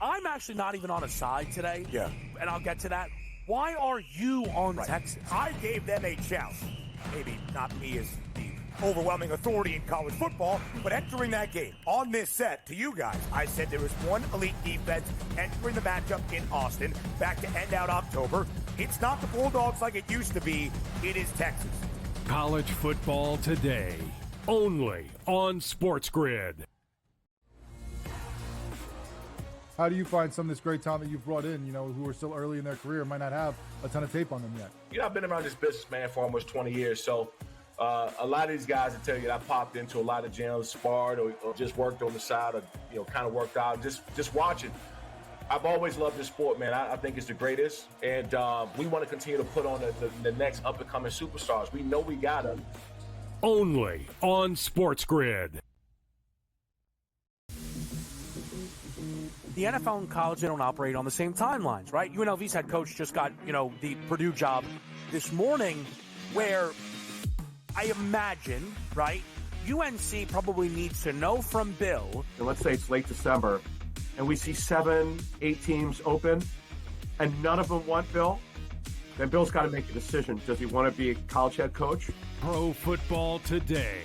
I'm actually not even on a side today. Yeah. And I'll get to that. Why are you on Texas? I gave them a chance. Maybe not me as the overwhelming authority in college football, but entering that game on this set to you guys, I said there was one elite defense entering the matchup in Austin back to end out October. It's not the Bulldogs like it used to be. It is Texas. College football today, only on SportsGrid. How do you find some of this great talent that you've brought in, who are still early in their career, might not have a ton of tape on them yet? I've been around this business, man, for almost 20 years. So a lot of these guys will tell you that I popped into a lot of gyms, sparred, or just worked on the side, or, kind of worked out, just watching. I've always loved this sport, man. I think it's the greatest. And we want to continue to put on the next up-and-coming superstars. We know we got them. Only on SportsGrid. The NFL and college, they don't operate on the same timelines, right? UNLV's head coach just got, the Purdue job this morning, where I imagine, right, UNC probably needs to know from Bill. And let's say it's late December, and we see 7, 8 teams open, and none of them want Bill. Then Bill's got to make a decision. Does he want to be a college head coach? Pro football today,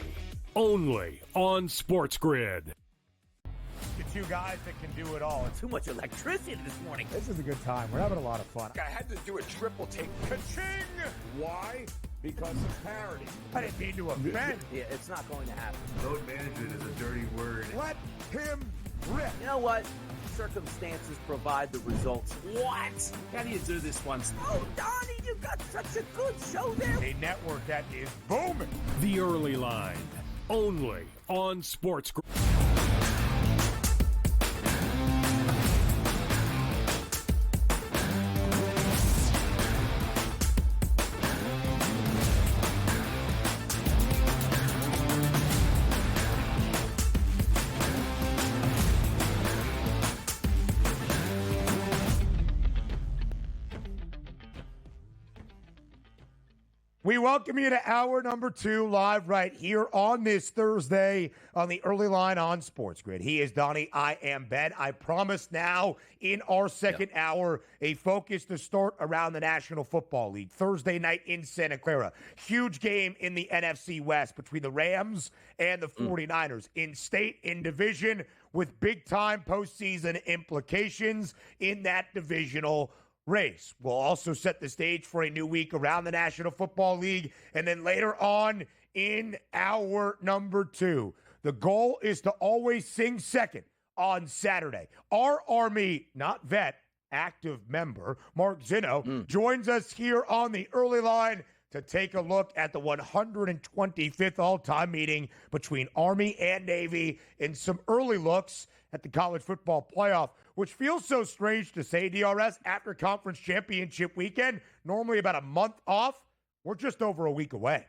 only on SportsGrid. The two guys that can do it all. Too much electricity this morning. This is a good time. We're having a lot of fun. I had to do a triple take. Ka-ching! Why? Because of parity. I didn't mean to offend. Yeah, it's not going to happen. Load management is a dirty word. Let him rip. You know what? Circumstances provide the results. What? How do you do this once? Oh, Donnie, you got such a good show there. A network that is booming. The Early Line, only on SportsGrid. We welcome you to hour number 2, live right here on this Thursday on the Early Line on SportsGrid. He is Donnie. I am Ben. I promise now in our second hour, a focus to start around the National Football League. Thursday night in Santa Clara. Huge game in the NFC West between the Rams and the 49ers. In state, in division, with big-time postseason implications in that divisional race. We'll also set the stage for a new week around the National Football League. And then later on in hour number 2, the goal is to always sing second on Saturday. Our Army, not vet, active member, Mark Zinno, joins us here on the Early Line to take a look at the 125th all-time meeting between Army and Navy and some early looks at the college football playoff, which feels so strange to say, DRS, after conference championship weekend, normally about a month off. We're just over a week away.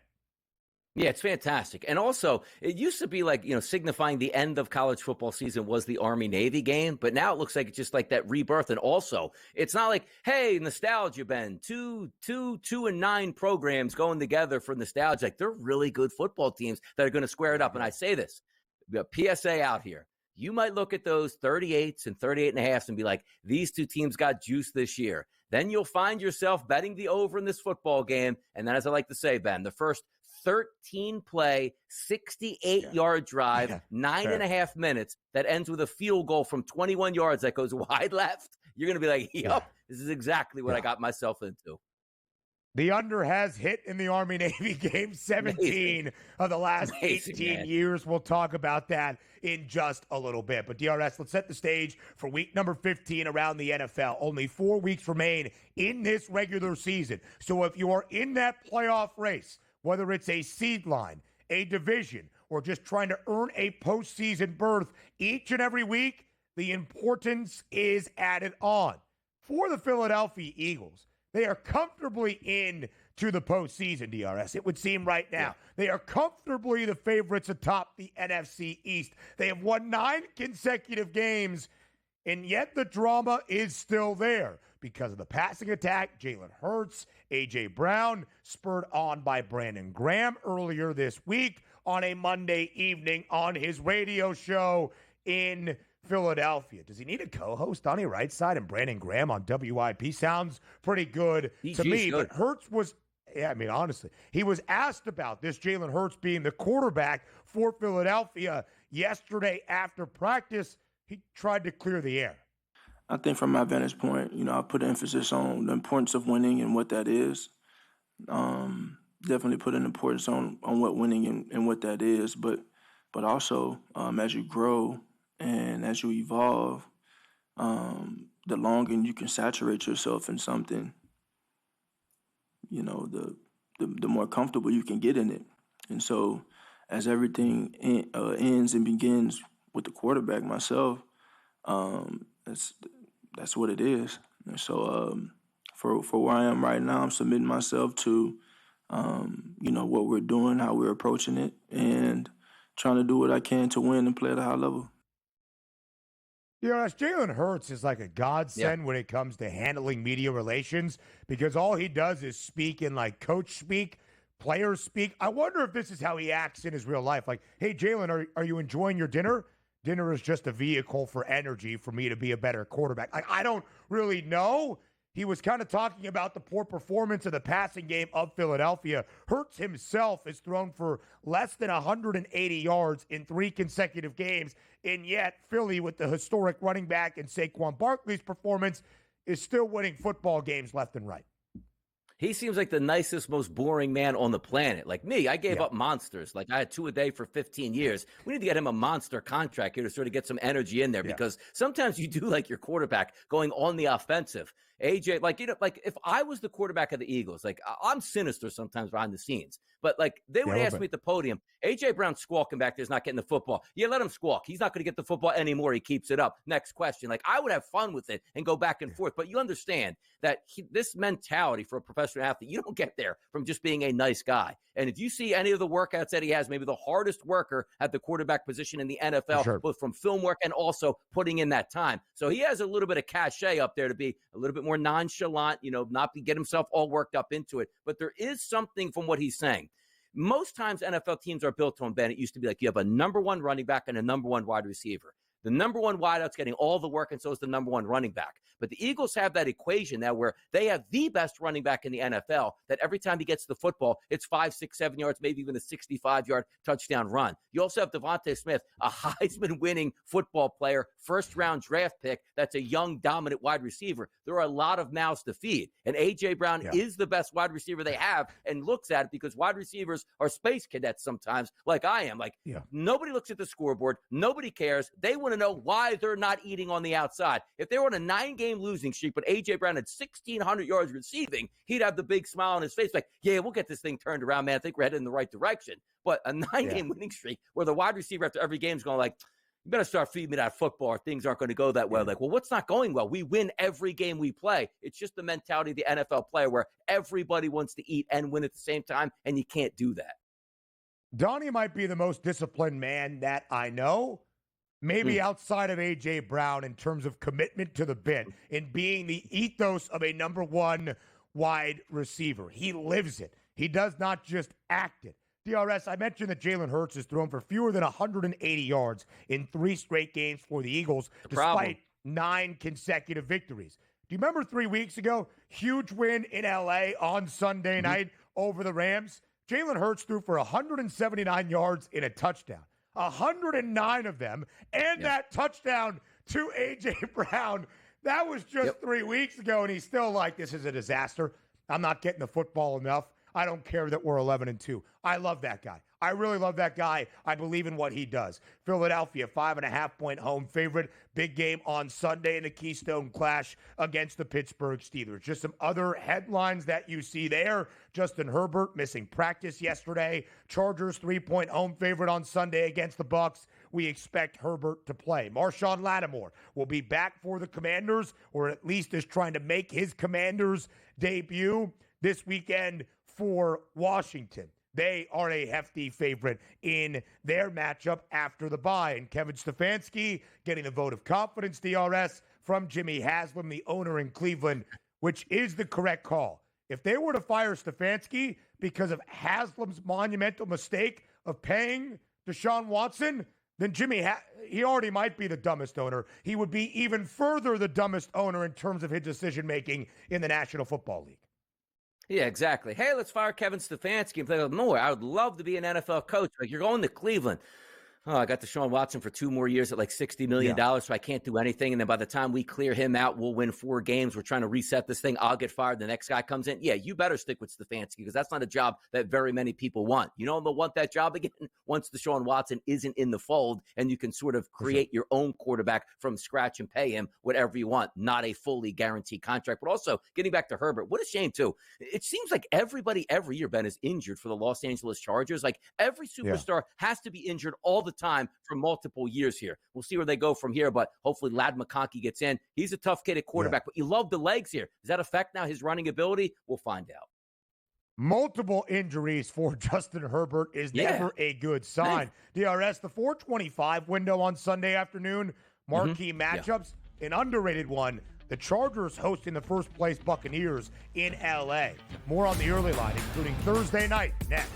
Yeah, it's fantastic. And also, it used to be like, signifying the end of college football season was the Army-Navy game, but now it looks like it's just like that rebirth. And also, it's not like, hey, nostalgia, Ben, two and 9 programs going together for nostalgia. Like, they're really good football teams that are going to square it up. And I say this, PSA out here. You might look at those 38s and 38.5s and be like, these two teams got juice this year. Then you'll find yourself betting the over in this football game. And then, as I like to say, Ben, the first 13-play, 68-yard drive, 9.5 minutes that ends with a field goal from 21 yards that goes wide left. You're going to be like, yep, this is exactly what I got myself into. The under has hit in the Army-Navy game 17 of the last 18 years. We'll talk about that in just a little bit. But DRS, let's set the stage for week number 15 around the NFL. Only 4 weeks remain in this regular season. So if you are in that playoff race, whether it's a seed line, a division, or just trying to earn a postseason berth each and every week, the importance is added on. For the Philadelphia Eagles, they are comfortably in to the postseason, DRS. It would seem right now. Yeah. They are comfortably the favorites atop the NFC East. They have won 9 consecutive games, and yet the drama is still there because of the passing attack. Jalen Hurts, A.J. Brown, spurred on by Brandon Graham earlier this week on a Monday evening on his radio show in Philadelphia. Does he need a co-host, Donnie Rightside and Brandon Graham on WIP? Sounds pretty good to me. Good. But Hurts was, honestly, he was asked about this Jalen Hurts being the quarterback for Philadelphia yesterday after practice. He tried to clear the air. I think from my vantage point, I put emphasis on the importance of winning and what that is. Definitely put an importance on what winning and what that is. But also, as you grow and as you evolve, the longer you can saturate yourself in something, the more comfortable you can get in it. And so as everything ends and begins with the quarterback, myself, that's what it is. And so for where I am right now, I'm submitting myself to, what we're doing, how we're approaching it, and trying to do what I can to win and play at a high level. Jalen Hurts is like a godsend when it comes to handling media relations because all he does is speak in like coach speak, players speak. I wonder if this is how he acts in his real life. Like, hey, Jalen, are you enjoying your dinner? Dinner is just a vehicle for energy for me to be a better quarterback. I don't really know. He was kind of talking about the poor performance of the passing game of Philadelphia. Hurts himself has thrown for less than 180 yards in 3 consecutive games, and yet Philly, with the historic running back and Saquon Barkley's performance, is still winning football games left and right. He seems like the nicest, most boring man on the planet. Like me, I gave up monsters. Like I had 2 a day for 15 years. We need to get him a monster contract here to sort of get some energy in there because sometimes you do like your quarterback going on the offensive. AJ, like if I was the quarterback of the Eagles, like I'm sinister sometimes behind the scenes, but like they would ask me at the podium, AJ Brown squawking back there's not getting the football. Yeah, let him squawk. He's not going to get the football anymore. He keeps it up. Next question. Like I would have fun with it and go back and forth. But you understand that this mentality for a professional athlete, you don't get there from just being a nice guy. And if you see any of the workouts that he has, maybe the hardest worker at the quarterback position in the NFL, both from film work and also putting in that time. So he has a little bit of cachet up there to be a little bit more nonchalant, not get himself all worked up into it. But there is something from what he's saying. Most times NFL teams are built on, Ben, it used to be like you have a number 1 running back and a number 1 wide receiver. The number 1 wideout's getting all the work, and so is the number 1 running back. But the Eagles have that equation now where they have the best running back in the NFL that every time he gets the football, it's 5, 6, 7 yards, maybe even a 65-yard touchdown run. You also have Devontae Smith, a Heisman-winning football player, first-round draft pick that's a young, dominant wide receiver. There are a lot of mouths to feed. And A.J. Brown is the best wide receiver they have and looks at it because wide receivers are space cadets sometimes, like I am. Nobody looks at the scoreboard. Nobody cares. They want to know why they're not eating on the outside. If they were on a 9-game losing streak, but A.J. Brown had 1,600 yards receiving, he'd have the big smile on his face like, yeah, we'll get this thing turned around, man. I think we're headed in the right direction. But a 9-game winning streak where the wide receiver after every game is going like, you better start feeding me that football or things aren't going to go that well. Like, well, what's not going well? We win every game we play. It's just the mentality of the NFL player where everybody wants to eat and win at the same time, and you can't do that. Donnie might be the most disciplined man that I know. Maybe outside of A.J. Brown in terms of commitment to the bit and being the ethos of a number 1 wide receiver. He lives it. He does not just act it. DRS, I mentioned that Jalen Hurts has thrown for fewer than 180 yards in 3 straight games for the Eagles, despite 9 consecutive victories. Do you remember 3 weeks ago? Huge win in L.A. on Sunday night over the Rams. Jalen Hurts threw for 179 yards in a touchdown. 109 of them, and that touchdown to A.J. Brown. That was just 3 weeks ago, and he's still like, this is a disaster. I'm not getting the football enough. I don't care that we're 11-2. I love that guy. I really love that guy. I believe in what he does. Philadelphia, 5.5-point home favorite. Big game on Sunday in the Keystone Clash against the Pittsburgh Steelers. Just some other headlines that you see there. Justin Herbert missing practice yesterday. Chargers, 3-point home favorite on Sunday against the Bucs. We expect Herbert to play. Marshawn Lattimore will be back for the Commanders, or at least is trying to make his Commanders debut this weekend for Washington. They are a hefty favorite in their matchup after the bye. And Kevin Stefanski getting the vote of confidence, DRS, from Jimmy Haslam, the owner in Cleveland, which is the correct call. If they were to fire Stefanski because of Haslam's monumental mistake of paying Deshaun Watson, then he already might be the dumbest owner. He would be even further the dumbest owner in terms of his decision-making in the National Football League. Yeah, exactly. Hey, let's fire Kevin Stefanski and play more. I would love to be an NFL coach. Like, you're going to Cleveland. Oh, I got Deshaun Watson for 2 more years at like $60 million, so I can't do anything. And then by the time we clear him out, we'll win 4 games. We're trying to reset this thing. I'll get fired. The next guy comes in. Yeah, you better stick with Stefanski because that's not a job that very many people want. You know, they'll want that job again once Deshaun Watson isn't in the fold and you can sort of create your own quarterback from scratch and pay him whatever you want, not a fully guaranteed contract. But also, getting back to Herbert, what a shame, too. It seems like everybody every year, Ben, is injured for the Los Angeles Chargers. Like, every superstar has to be injured all the time for multiple years here. We'll see where they go from here, but hopefully Ladd McConkey gets in. He's a tough kid at quarterback, but you love the legs here. Does that affect now his running ability? We'll find out. Multiple injuries for Justin Herbert is never a good sign. DRS, the 425 window on Sunday afternoon, marquee matchups, an underrated one. The Chargers hosting the first-place Buccaneers in L.A. More on the early line, including Thursday night next.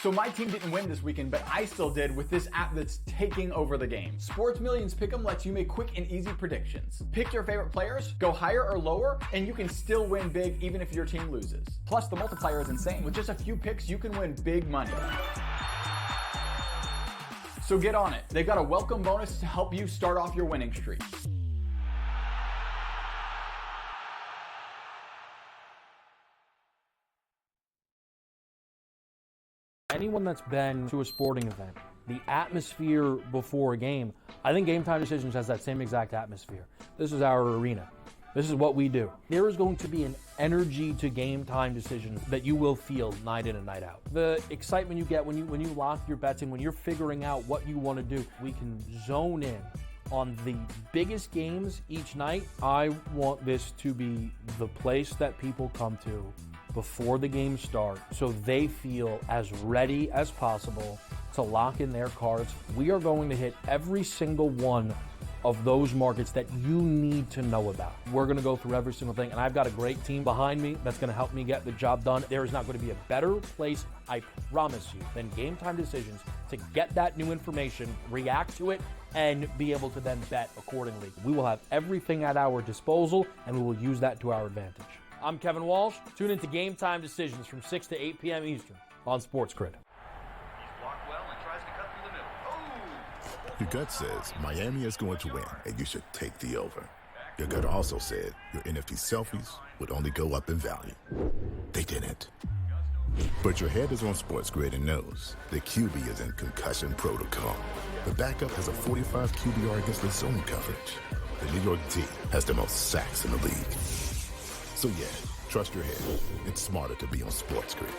So my team didn't win this weekend, but I still did with this app that's taking over the game. Sports Millions Pick'em lets you make quick and easy predictions. Pick your favorite players, go higher or lower, and you can still win big even if your team loses. Plus, the multiplier is insane. With just a few picks, you can win big money. So get on it. They've got a welcome bonus to help you start off your winning streak. Anyone that's been to a sporting event, the atmosphere before a game, I think Game Time Decisions has that same exact atmosphere. This is our arena. This is what we do. There is going to be an energy to Game Time Decisions that you will feel night in and night out. The excitement you get when you lock your bets in, when you're figuring out what you want to do, we can zone in on the biggest games each night. I want this to be the place that people come to before the game starts so they feel as ready as possible to lock in their cards. We are going to hit every single one of those markets that you need to know about. We're going to go through every single thing, and I've got a great team behind me that's going to help me get the job done. There is not going to be a better place, I promise you, than Game Time Decisions to get that new information, react to it, and be able to then bet accordingly. We will have everything at our disposal, and we will use that to our advantage. I'm Kevin Walsh. Tune into Game Time Decisions from 6 to 8 p.m. Eastern on SportsGrid. Your gut says Miami is going to win, and you should take the over. Your gut also said your NFT selfies would only go up in value. They didn't. But your head is on SportsGrid and knows the QB is in concussion protocol. The backup has a 45 QBR against the zone coverage. The New York D has the most sacks in the league. So yeah, trust your head. It's smarter to be on SportsGrid.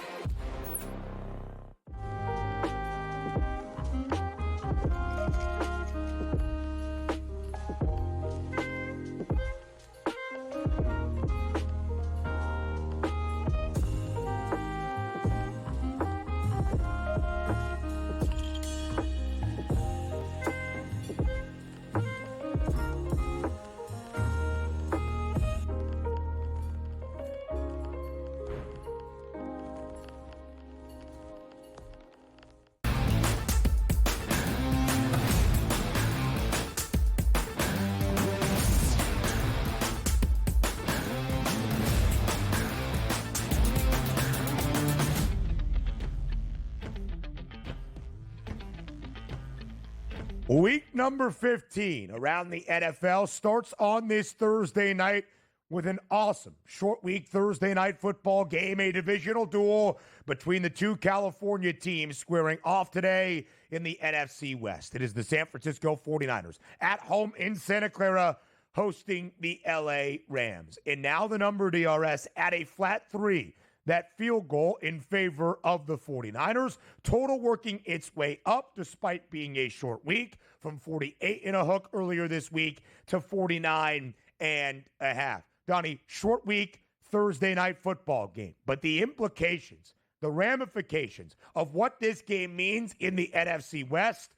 Week number 15 around the NFL starts on this Thursday night with an awesome short week Thursday night football game, a divisional duel between the two California teams squaring off today in the NFC West. It is the San Francisco 49ers at home in Santa Clara hosting the LA Rams. And now the number, DRS, at a flat 3. That field goal in favor of the 49ers. Total working its way up despite being a short week from 48 and a hook earlier this week to 49 and a half. Donnie, short week, Thursday night football game. But the implications, the ramifications of what this game means in the NFC West,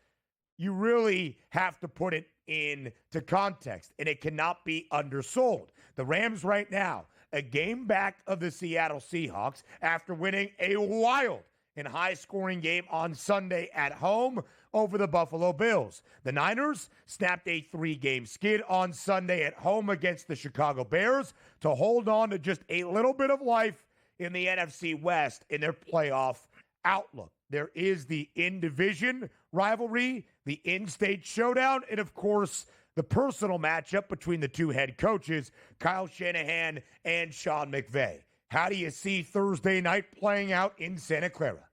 you really have to put it into context, and it cannot be undersold. The Rams right now, a game back of the Seattle Seahawks after winning a wild and high-scoring game on Sunday at home over the Buffalo Bills. The Niners snapped a 3-game skid on Sunday at home against the Chicago Bears to hold on to just a little bit of life in the NFC West in their playoff outlook. There is the in-division rivalry, the in-state showdown, and, of course, the personal matchup between the two head coaches, Kyle Shanahan and Sean McVay. How do you see Thursday night playing out in Santa Clara?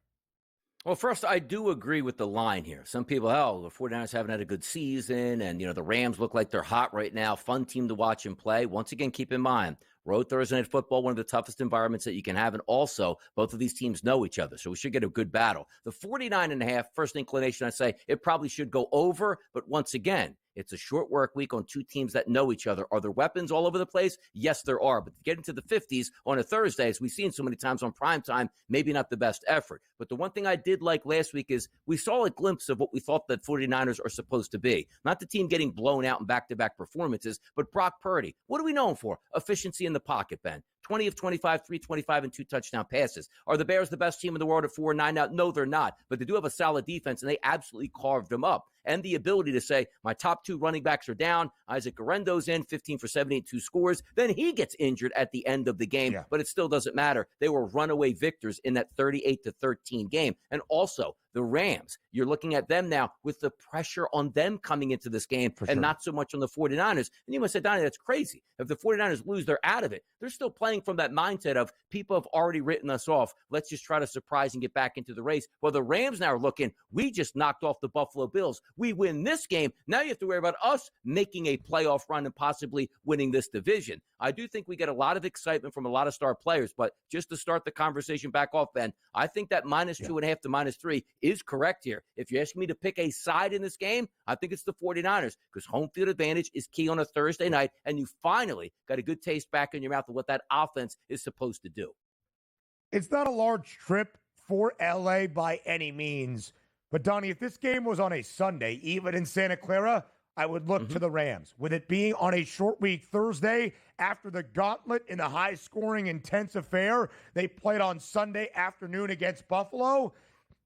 Well, first, I do agree with the line here. Some people, the 49ers haven't had a good season, and, the Rams look like they're hot right now. Fun team to watch and play. Once again, keep in mind, road Thursday night football, one of the toughest environments that you can have, and also, both of these teams know each other, so we should get a good battle. The 49.5, first inclination, I say, it probably should go over, but once again, it's a short work week on two teams that know each other. Are there weapons all over the place? Yes, there are. But to get into the 50s on a Thursday, as we've seen so many times on primetime, maybe not the best effort. But the one thing I did like last week is we saw a glimpse of what we thought that 49ers are supposed to be. Not the team getting blown out in back-to-back performances, but Brock Purdy. What are we known for? Efficiency in the pocket, Ben. 20 of 25, 325, and 2 touchdown passes. Are the Bears the best team in the world at 4-9 now? No, they're not. But they do have a solid defense, and they absolutely carved them up. And the ability to say, my top 2 running backs are down. Isaac Guerendo's in, 15 for 72 scores. Then he gets injured at the end of the game, but it still doesn't matter. They were runaway victors in that 38-13 game. And also, the Rams, you're looking at them now with the pressure on them coming into this game and not so much on the 49ers. And you must say, Donnie, that's crazy. If the 49ers lose, they're out of it. They're still playing from that mindset of people have already written us off. Let's just try to surprise and get back into the race. Well, the Rams now are looking, we just knocked off the Buffalo Bills. We win this game. Now you have to worry about us making a playoff run and possibly winning this division. I do think we get a lot of excitement from a lot of star players, but just to start the conversation back off, Ben, I think that -2.5 to -3 is correct here. If you're asking me to pick a side in this game, I think it's the 49ers because home field advantage is key on a Thursday night, and you finally got a good taste back in your mouth of what that offense is supposed to do. It's not a large trip for LA by any means, but Donnie, if this game was on a Sunday, even in Santa Clara, I would look to the Rams. With it being on a short week Thursday after the gauntlet in the high-scoring, intense affair they played on Sunday afternoon against Buffalo,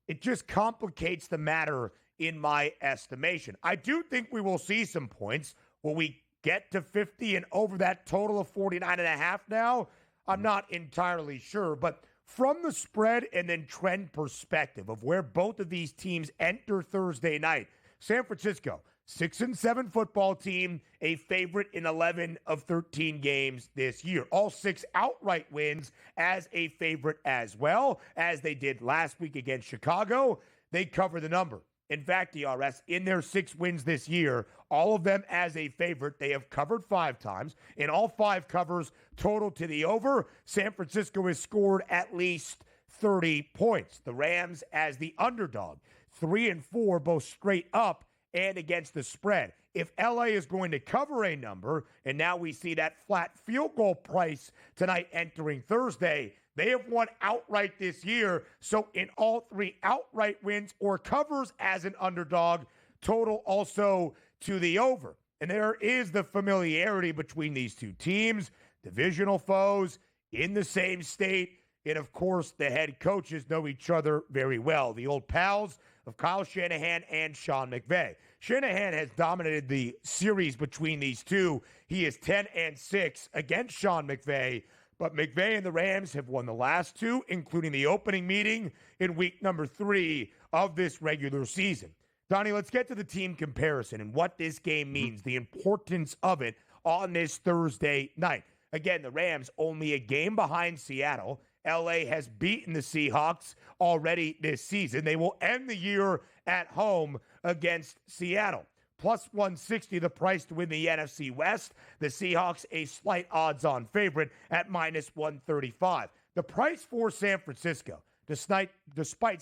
it just complicates the matter in my estimation. I do think we will see some points. Will we get to 50 and over that total of 49.5 now? I'm not entirely sure, but from the spread and then trend perspective of where both of these teams enter Thursday night, San Francisco, 6-7 football team, a favorite in 11 of 13 games this year. All 6 outright wins as a favorite as well, as they did last week against Chicago. They cover the number. In fact, DRS, in their 6 wins this year, all of them as a favorite, they have covered 5 times. In all 5 covers, total to the over, San Francisco has scored at least 30 points. The Rams as the underdog, 3-4, both straight up and against the spread. If LA is going to cover a number, and now we see that flat field goal price tonight entering Thursday, they have won outright this year. So in all 3 outright wins or covers as an underdog, total also to the over. And there is the familiarity between these two teams, divisional foes in the same state. And of course, the head coaches know each other very well. The old pals of Kyle Shanahan and Sean McVay. Shanahan has dominated the series between these two. He is 10-6 against Sean McVay, but McVay and the Rams have won the last 2, including the opening meeting in week number 3 of this regular season. Donnie, let's get to the team comparison and what this game means, the importance of it on this Thursday night. Again, the Rams only a game behind Seattle. LA has beaten the Seahawks already this season. They will end the year at home against Seattle. Plus 160, the price to win the NFC West. The Seahawks, a slight odds-on favorite at minus 135. The price for San Francisco, despite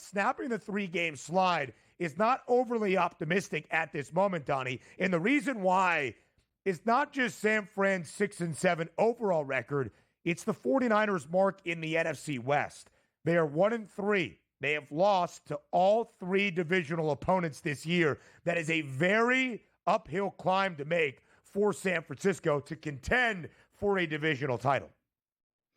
snapping the 3-game slide, is not overly optimistic at this moment, Donnie. And the reason why is not just San Fran's 6-7 overall record. It's the 49ers, Mark, in the NFC West. They are 1-3. They have lost to all three divisional opponents this year. That is a very uphill climb to make for San Francisco to contend for a divisional title.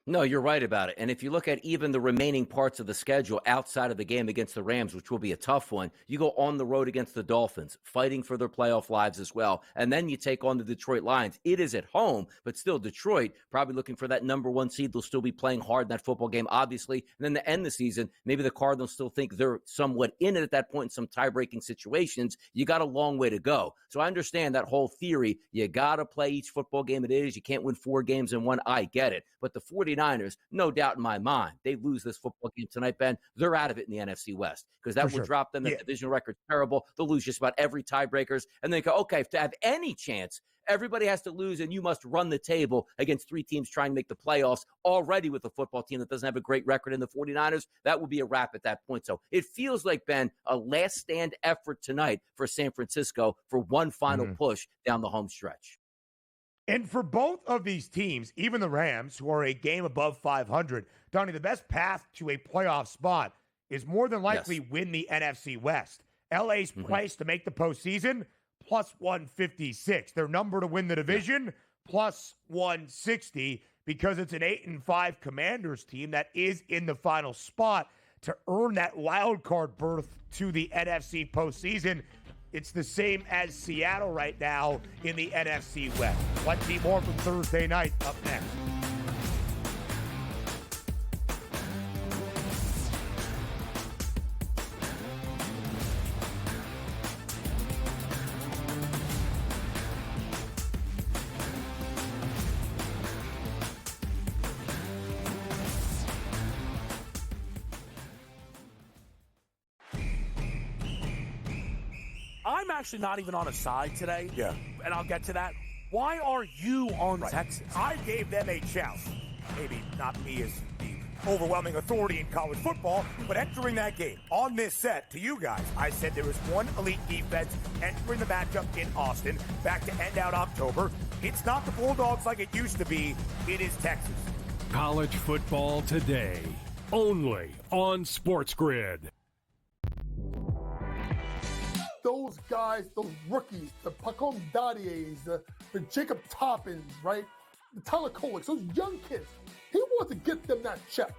No, you're right about it. And if you look at even the remaining parts of the schedule outside of the game against the Rams, which will be a tough one, you go on the road against the Dolphins, fighting for their playoff lives as well. And then you take on the Detroit Lions. It is at home, but still Detroit probably looking for that number one seed. They'll still be playing hard in that football game, obviously. And then to end the season, maybe the Cardinals still think they're somewhat in it at that point in some tie-breaking situations. You got a long way to go. So I understand that whole theory. You got to play each football game it is. You can't win 4 games in one. I get it. But the 49ers, no doubt in my mind, they lose this football game tonight, Ben, they're out of it in the NFC West because that would drop them. The division record's terrible. They'll lose just about every tiebreakers. And they go, okay, to have any chance, everybody has to lose, and you must run the table against 3 teams trying to make the playoffs already with a football team that doesn't have a great record in the 49ers. That would be a wrap at that point. So it feels like, Ben, a last stand effort tonight for San Francisco for one final push down the home stretch. And for both of these teams, even the Rams, who are a game above 500, Donnie, the best path to a playoff spot is more than likely win the NFC West. LA's price to make the postseason, plus 156. Their number to win the division, plus 160, because it's an 8-5 Commanders team that is in the final spot to earn that wild card berth to the NFC postseason. It's the same as Seattle right now in the NFC West. Plenty more from Thursday night up next. I'm actually not even on a side today. Yeah. And I'll get to that. Why are you on Texas? I gave them a chance. Maybe not me as the overwhelming authority in college football, but entering that game on this set to you guys, I said there was one elite defense entering the matchup in Austin back to end out October. It's not the Bulldogs like it used to be. It is Texas. College football today, only on SportsGrid. Those guys, those rookies, the Pacom Daddies, the Jacob Toppins, right? The Tyler Koleks, those young kids. He wants to get them that check.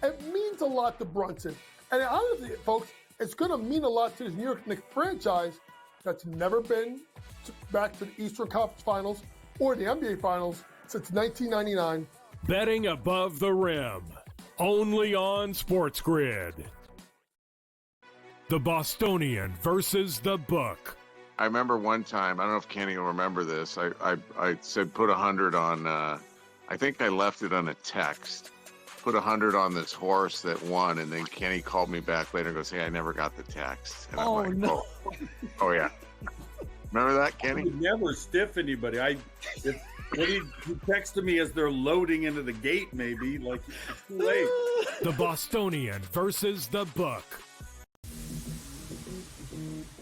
It means a lot to Brunson. And honestly, folks, it's going to mean a lot to this New York Knicks franchise that's never been back to the Eastern Conference Finals or the NBA Finals since 1999. Betting above the rim, only on SportsGrid. The Bostonian versus the Book. I remember one time, I don't know if Kenny will remember this, I said put 100 on, I think I left it on a text, put 100 on this horse that won, and then Kenny called me back later and goes, hey, I never got the text. And I'm like, no. Oh yeah. Remember that, Kenny? I would never stiff anybody. He texted me as they're loading into the gate, maybe, like, it's too late. The Bostonian versus the Book.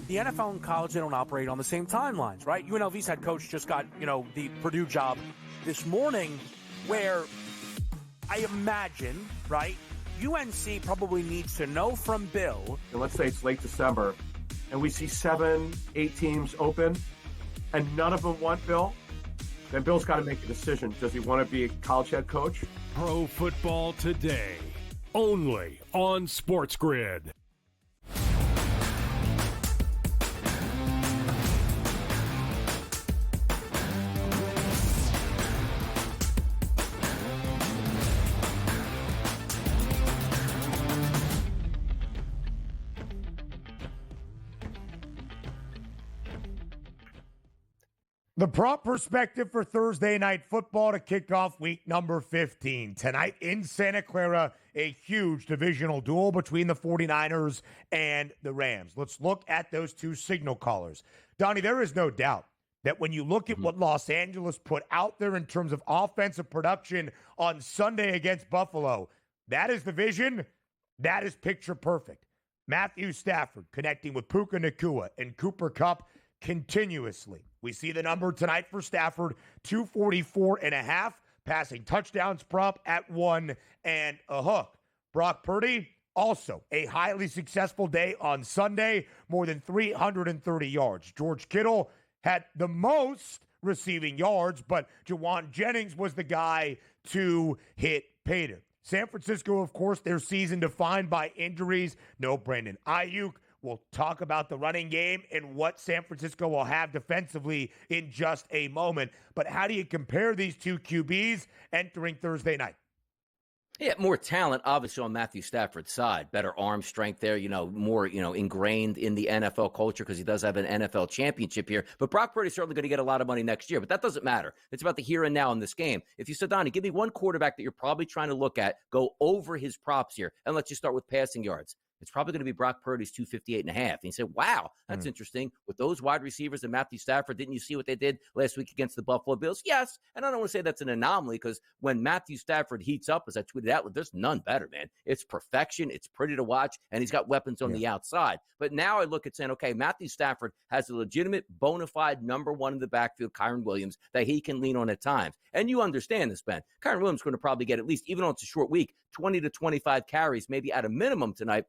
The NFL and college, they don't operate on the same timelines, right? UNLV's head coach just got, the Purdue job this morning, where I imagine, right, UNC probably needs to know from Bill. And let's say it's late December, and we see 7, 8 teams open, and none of them want Bill. Then Bill's got to make a decision. Does he want to be a college head coach? Pro football today, only on SportsGrid. The prop perspective for Thursday night football to kick off week number 15. Tonight in Santa Clara, a huge divisional duel between the 49ers and the Rams. Let's look at those two signal callers. Donnie, there is no doubt that when you look at what Los Angeles put out there in terms of offensive production on Sunday against Buffalo, that is the vision. That is picture perfect. Matthew Stafford connecting with Puka Nacua and Cooper Kupp continuously. We see the number tonight for Stafford, 244.5. passing touchdowns prop at 1 and a hook. Brock Purdy, also a highly successful day on Sunday, more than 330 yards. George Kittle had the most receiving yards, but Jawan Jennings was the guy to hit pay dirt. San Francisco, of course, their season defined by injuries. No Brandon Ayuk. We'll talk about the running game and what San Francisco will have defensively in just a moment. But how do you compare these two QBs entering Thursday night? Yeah, more talent, obviously, on Matthew Stafford's side. Better arm strength there, more, ingrained in the NFL culture because he does have an NFL championship here. But Brock Purdy's certainly going to get a lot of money next year, but that doesn't matter. It's about the here and now in this game. If you said, Donnie, give me one quarterback that you're probably trying to look at, go over his props here, and let you start with passing yards. It's probably going to be Brock Purdy's 258.5. And he said, wow, that's interesting. With those wide receivers and Matthew Stafford, didn't you see what they did last week against the Buffalo Bills? Yes. And I don't want to say that's an anomaly because when Matthew Stafford heats up, as I tweeted out, there's none better, man. It's perfection. It's pretty to watch. And he's got weapons on the outside. But now I look at saying, okay, Matthew Stafford has a legitimate, bona fide number one in the backfield, Kyren Williams, that he can lean on at times. And you understand this, Ben. Kyren Williams is going to probably get at least, even though it's a short week, 20 to 25 carries, maybe at a minimum tonight,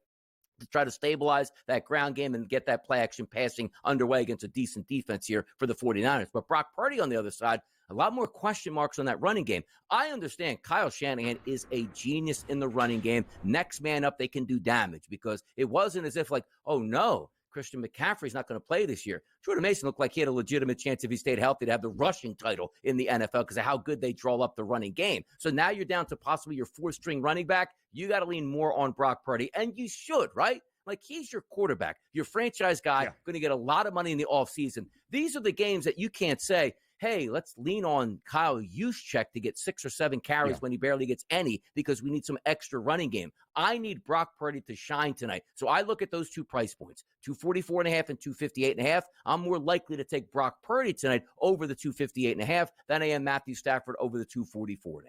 to try to stabilize that ground game and get that play action passing underway against a decent defense here for the 49ers. But Brock Purdy on the other side, a lot more question marks on that running game. I understand Kyle Shanahan is a genius in the running game. Next man up, they can do damage because it wasn't as if like, oh no, Christian McCaffrey's not going to play this year. Jordan Mason looked like he had a legitimate chance if he stayed healthy to have the rushing title in the NFL because of how good they draw up the running game. So now you're down to possibly your fourth-string running back. You got to lean more on Brock Purdy, and you should, right? Like, he's your quarterback, your franchise guy, going to get a lot of money in the offseason. These are the games that you can't say, hey, let's lean on Kyle Juszczyk to get 6 or 7 carries when he barely gets any because we need some extra running game. I need Brock Purdy to shine tonight. So I look at those two price points, 244.5 and 258.5. I'm more likely to take Brock Purdy tonight over the 258.5 than I am Matthew Stafford over the 244.5.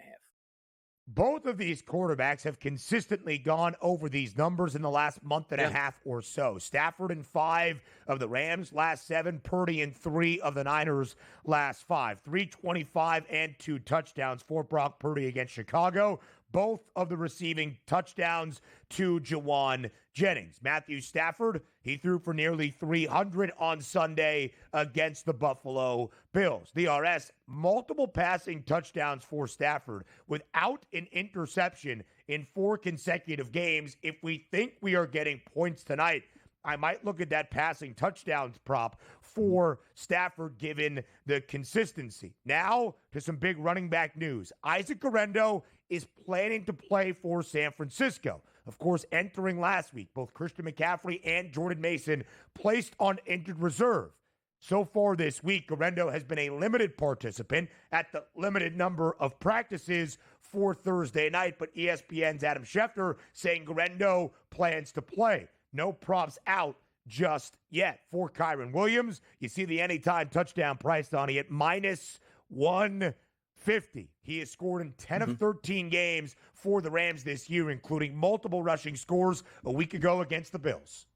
Both of these quarterbacks have consistently gone over these numbers in the last month and a half or so. Stafford in 5 of the Rams' last 7, Purdy in 3 of the Niners' last 5. 325 and 2 touchdowns for Brock Purdy against Chicago. Both of the receiving touchdowns to Jawan Jennings. Matthew Stafford, he threw for nearly 300 on Sunday against the Buffalo Bills. DRS, multiple passing touchdowns for Stafford without an interception in 4 consecutive games. If we think we are getting points tonight, I might look at that passing touchdowns prop for Stafford given the consistency. Now to some big running back news. Isaac Guerendo is planning to play for San Francisco. Of course, entering last week, both Christian McCaffrey and Jordan Mason placed on injured reserve. So far this week, Guerendo has been a limited participant at the limited number of practices for Thursday night, but ESPN's Adam Schefter saying Guerendo plans to play. No props out just yet. For Kyren Williams, you see the anytime touchdown price, Donnie, at minus 150. He has scored in 10 of 13 games for the Rams this year, including multiple rushing scores a week ago against the Bills.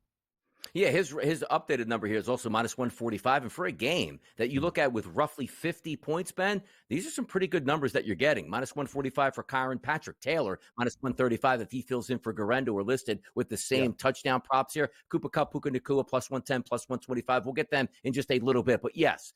Yeah, his updated number here is also minus 145. And for a game that you look at with roughly 50 points, Ben, these are some pretty good numbers that you're getting. Minus 145 for Kyron. Patrick Taylor, minus 135 if he fills in for Guerendo, are listed with the same touchdown props here. Cooper Kupp, Puka Nacua, plus 110, plus 125. We'll get them in just a little bit. But yes,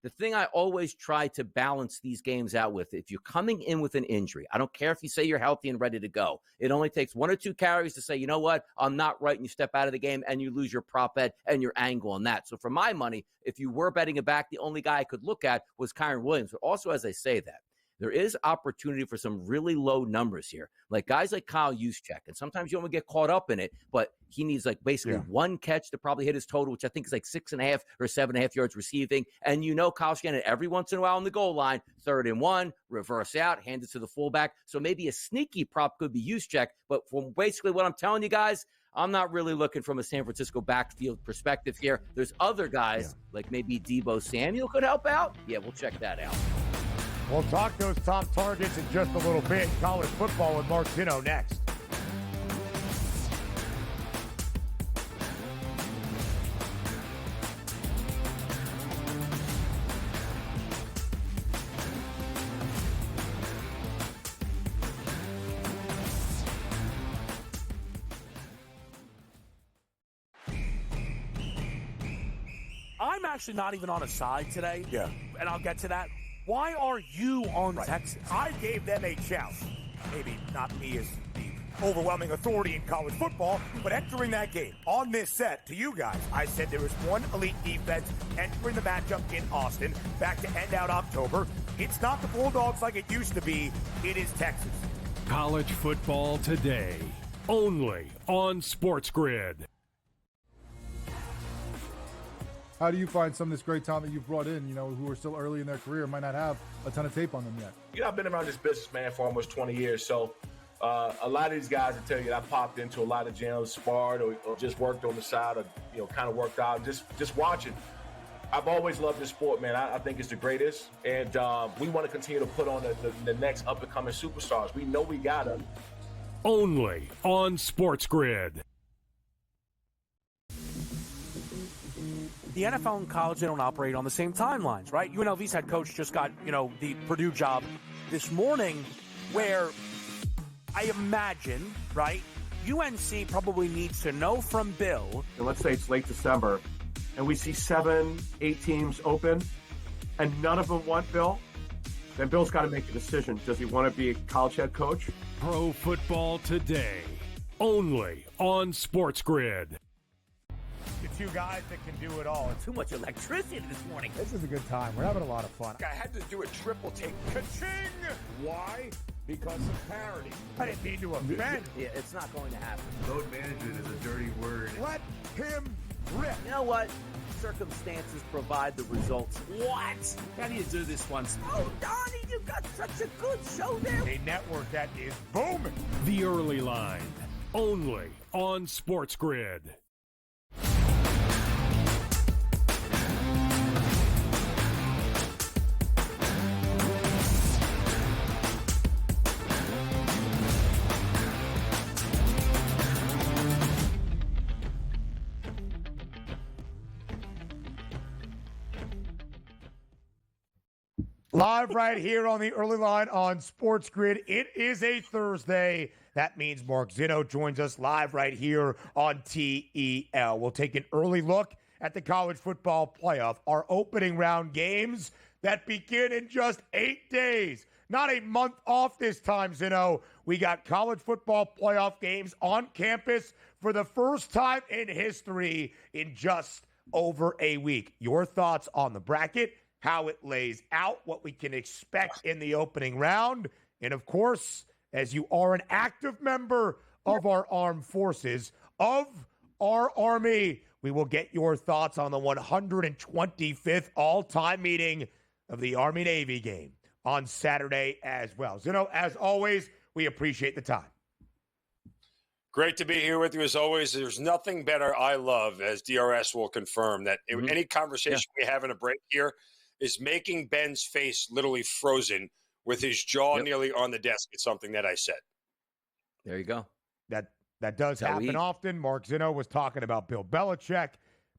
the thing I always try to balance these games out with, if you're coming in with an injury, I don't care if you say you're healthy and ready to go. It only takes 1 or 2 carries to say, you know what, I'm not right, and you step out of the game and you lose your prop bet and your angle on that. So for my money, if you were betting it back, the only guy I could look at was Kyren Williams. But also, as I say that, there is opportunity for some really low numbers here, like guys like Kyle Juszczyk. And sometimes you don't get caught up in it, but he needs like basically 1 catch to probably hit his total, which I think is like 6.5 or 7.5 yards receiving. And Kyle Shanahan every once in a while on the goal line, 3rd and 1, reverse out, hand it to the fullback. So maybe a sneaky prop could be Juszczyk. But from basically what I'm telling you guys, I'm not really looking from a San Francisco backfield perspective here. There's other guys like maybe Deebo Samuel could help out. Yeah, we'll check that out. We'll talk those top targets in just a little bit. College football with Mark Zinno next. I'm actually not even on a side today. Yeah. And I'll get to that. Why are you on Right. Texas? I gave them a chance. Maybe not me as the overwhelming authority in college football, but entering that game on this set to you guys, I said there was one elite defense entering the matchup in Austin back to end out October. It's not the Bulldogs like it used to be. It is Texas. College football today, only on SportsGrid. How do you find some of this great talent that you've brought in, who are still early in their career, might not have a ton of tape on them yet? I've been around this business, man, for almost 20 years. So a lot of these guys will tell you that I popped into a lot of gyms, sparred or just worked on the side or, kind of worked out, just watching. I've always loved this sport, man. I think it's the greatest. And we want to continue to put on the next up-and-coming superstars. We know we got them. Only on SportsGrid. The NFL and college, they don't operate on the same timelines, right? UNLV's head coach just got, the Purdue job this morning, where I imagine, right, UNC probably needs to know from Bill. And let's say it's late December, and we see 7, 8 teams open, and none of them want Bill, then Bill's got to make a decision. Does he want to be a college head coach? Pro football today, only on SportsGrid. The two guys that can do it all. Too much electricity this morning. This is a good time. We're having a lot of fun. I had to do a triple take. Ka-ching! Why? Because of parity. I didn't mean to offend. Yeah, it's not going to happen. Load management is a dirty word. Let him rip. You know what? Circumstances provide the results. What? How do you do this once? Oh, Donnie, you got such a good show there. A network that is booming. The Early Line, only on SportsGrid. Live right here on the Early Line on SportsGrid. It is a Thursday. That means Mark Zinno joins us live right here on TEL. We'll take an early look at the college football playoff, our opening round games that begin in just 8 days. Not a month off this time, Zinno. We got college football playoff games on campus for the first time in history in just over a week. Your thoughts on the bracket, how it lays out, what we can expect in the opening round, and of course, as you are an active member of our armed forces, of our Army, we will get your thoughts on the 125th all-time meeting of the Army-Navy game on Saturday as well. Zinno, as always, we appreciate the time. Great to be here with you as always. There's nothing better I love, as DRS will confirm, that any conversation we have in a break here is making Ben's face literally frozen with his jaw nearly on the desk. It's something that I said. There you go. That does happen often. Mark Zinno was talking about Bill Belichick.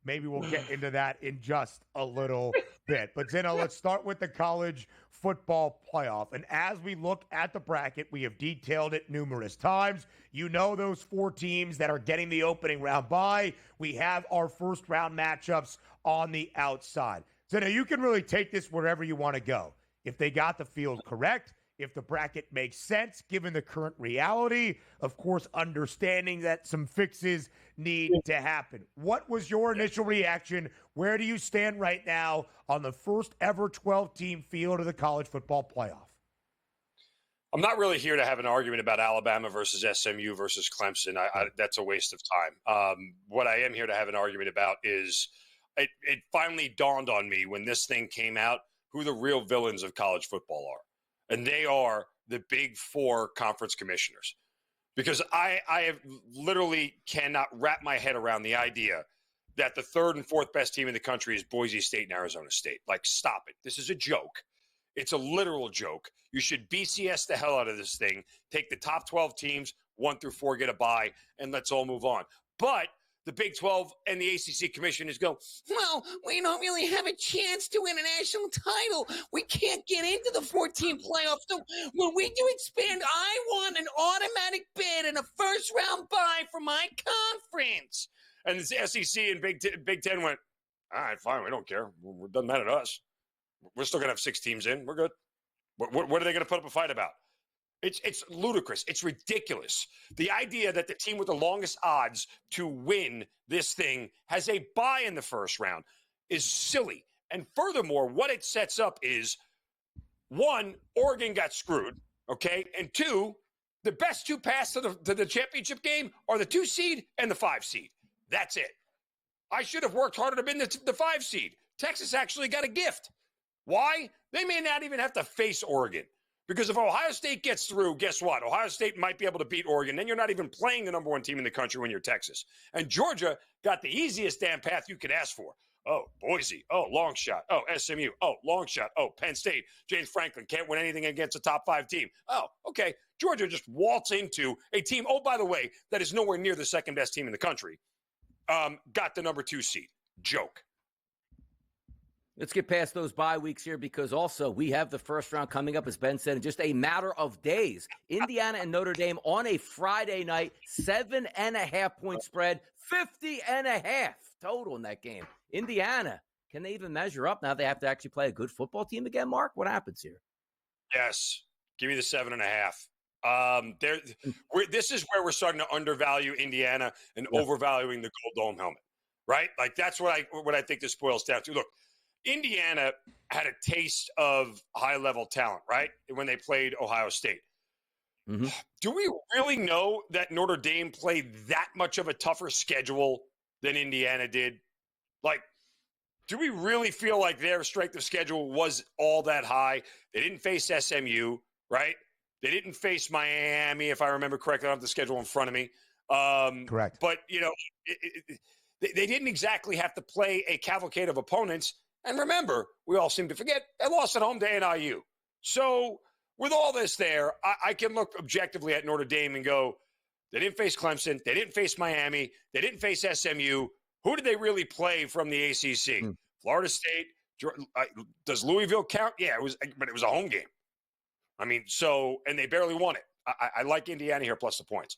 Maybe we'll get into that in just a little bit. But Zinno, let's start with the college football playoff. And as we look at the bracket, we have detailed it numerous times. You know those 4 teams that are getting the opening round bye. We have our first round matchups on the outside. Zinno, you can really take this wherever you want to go. If they got the field correct, if the bracket makes sense, given the current reality, of course, understanding that some fixes need to happen. What was your initial reaction? Where do you stand right now on the first ever 12-team field of the college football playoff? I'm not really here to have an argument about Alabama versus SMU versus Clemson. That's a waste of time. What I am here to have an argument about is it finally dawned on me when this thing came out who the real villains of college football are. And they are the Big 4 conference commissioners. Because I have literally cannot wrap my head around the idea that the 3rd and 4th best team in the country is Boise State and Arizona State. Like, stop it. This is a joke. It's a literal joke. You should BCS the hell out of this thing. Take the top 12 teams, 1 through 4 get a bye, and let's all move on. But the Big 12 and the ACC commissioners go, well, we don't really have a chance to win a national title. We can't get into the 14 playoffs. So when we do expand, I want an automatic bid and a first-round bye for my conference. And the SEC and Big Ten went, All right, fine. We don't care. It doesn't matter to us. We're still going to have 6 teams in. We're good. What are they going to put up a fight about? It's ludicrous. It's ridiculous. The idea that the team with the longest odds to win this thing has a bye in the first round is silly. And furthermore, what it sets up is, 1, Oregon got screwed, okay? And 2, the best 2 paths to the championship game are the 2 seed and the 5 seed. That's it. I should have worked harder to win the 5 seed. Texas actually got a gift. Why? They may not even have to face Oregon. Because if Ohio State gets through, guess what? Ohio State might be able to beat Oregon. Then you're not even playing the number 1 team in the country when you're Texas. And Georgia got the easiest damn path you could ask for. Oh, Boise. Oh, long shot. Oh, SMU. Oh, long shot. Oh, Penn State. James Franklin can't win anything against a top 5 team. Oh, okay. Georgia just waltz into a team, oh, by the way, that is nowhere near the second best team in the country. Got the number 2 seed. Joke. Let's get past those bye weeks here because also we have the first round coming up, as Ben said, in just a matter of days. Indiana and Notre Dame on a Friday night, 7.5-point spread, 50.5 total in that game. Indiana, can they even measure up now? They have to actually play a good football team again, Mark? What happens here? Yes. Give me the 7.5. This is where we're starting to undervalue Indiana and overvaluing the Gold Dome helmet, right? Like that's what I think this boils down to. Look, Indiana had a taste of high-level talent, right, when they played Ohio State. Mm-hmm. Do we really know that Notre Dame played that much of a tougher schedule than Indiana did? Like, do we really feel like their strength of schedule was all that high? They didn't face SMU, right? They didn't face Miami, if I remember correctly. I don't have the schedule in front of me. Correct. But, they didn't exactly have to play a cavalcade of opponents. And remember, we all seem to forget, they lost at home to NIU. So with all this there, I can look objectively at Notre Dame and go, they didn't face Clemson. They didn't face Miami. They didn't face SMU. Who did they really play from the ACC? Florida State. Does Louisville count? Yeah, but it was a home game. I mean, and they barely won it. I like Indiana here plus the points.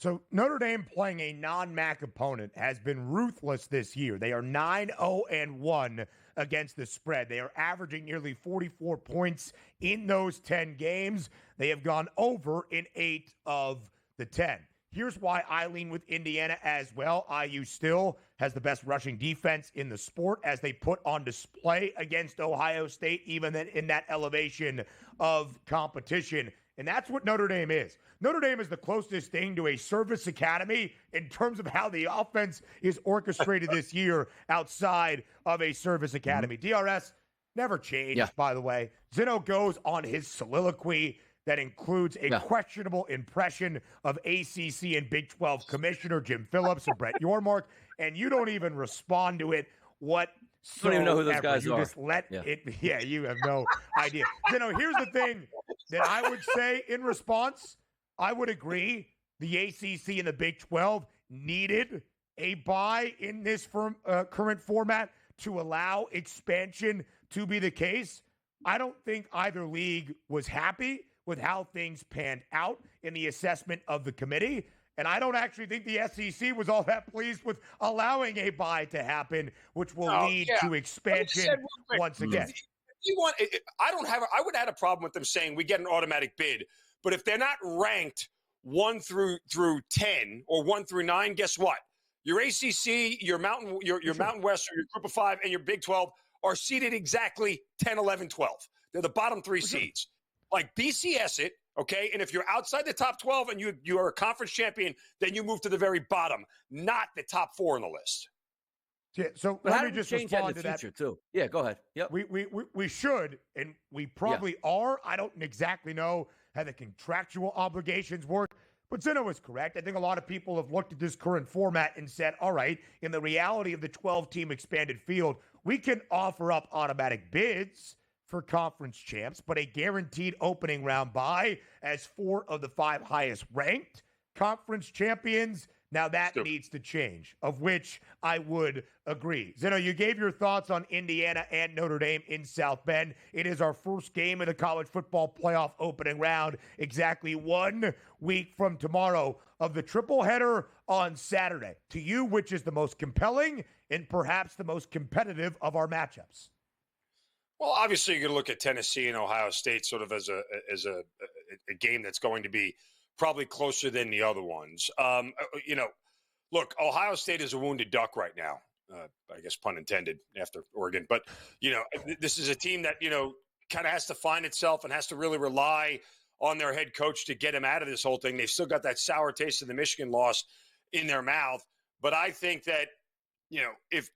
So Notre Dame playing a non-MAC opponent has been ruthless this year. They are 9-0-1 against the spread. They are averaging nearly 44 points in those 10 games. They have gone over in 8 of the 10. Here's why I lean with Indiana as well. IU still has the best rushing defense in the sport as they put on display against Ohio State, even in that elevation of competition. And that's what Notre Dame is. Notre Dame is the closest thing to a service academy in terms of how the offense is orchestrated this year outside of a service academy. DRS never changed, by the way. Zinno goes on his soliloquy that includes a questionable impression of ACC and Big 12 Commissioner Jim Phillips or Brett Yormark, and you don't even respond to it. What? I don't even know who those guys you are. Just let it. Yeah, you have no idea. Here's the thing that I would say in response. I would agree the ACC and the Big 12 needed a bye in this current format to allow expansion to be the case. I don't think either league was happy with how things panned out in the assessment of the committee. And I don't actually think the SEC was all that pleased with allowing a bye to happen, which will lead to expansion once again. I would have had a problem with them saying we get an automatic bid. But if they're not ranked 1 through 10 or 1 through 9, guess what? Your ACC, your Mountain West, or your Group of 5, and your Big 12 are seated exactly 10, 11, 12. They're the bottom 3 seeds. Like BCS it, okay? And if you're outside the top 12 and you are a conference champion, then you move to the very bottom, not the top 4 on the list. Yeah, so but let me just respond to that too. Yeah, go ahead. Yep. We should, and we probably are. I don't exactly know how the contractual obligations work, but Zinno is correct. I think a lot of people have looked at this current format and said, all right, in the reality of the 12-team expanded field, we can offer up automatic bids for conference champs, but a guaranteed opening round bye as 4 of the 5 highest ranked conference champions Now that needs to change, of which I would agree. Zinno, you gave your thoughts on Indiana and Notre Dame in South Bend. It is our first game of the college football playoff opening round, exactly 1 week from tomorrow of the triple header on Saturday. To you, which is the most compelling and perhaps the most competitive of our matchups? Well, obviously, you're going to look at Tennessee and Ohio State sort of as a game that's going to be probably closer than the other ones. Look, Ohio State is a wounded duck right now. I guess pun intended after Oregon. But, this is a team that, kind of has to find itself and has to really rely on their head coach to get him out of this whole thing. They've still got that sour taste of the Michigan loss in their mouth. But I think that, if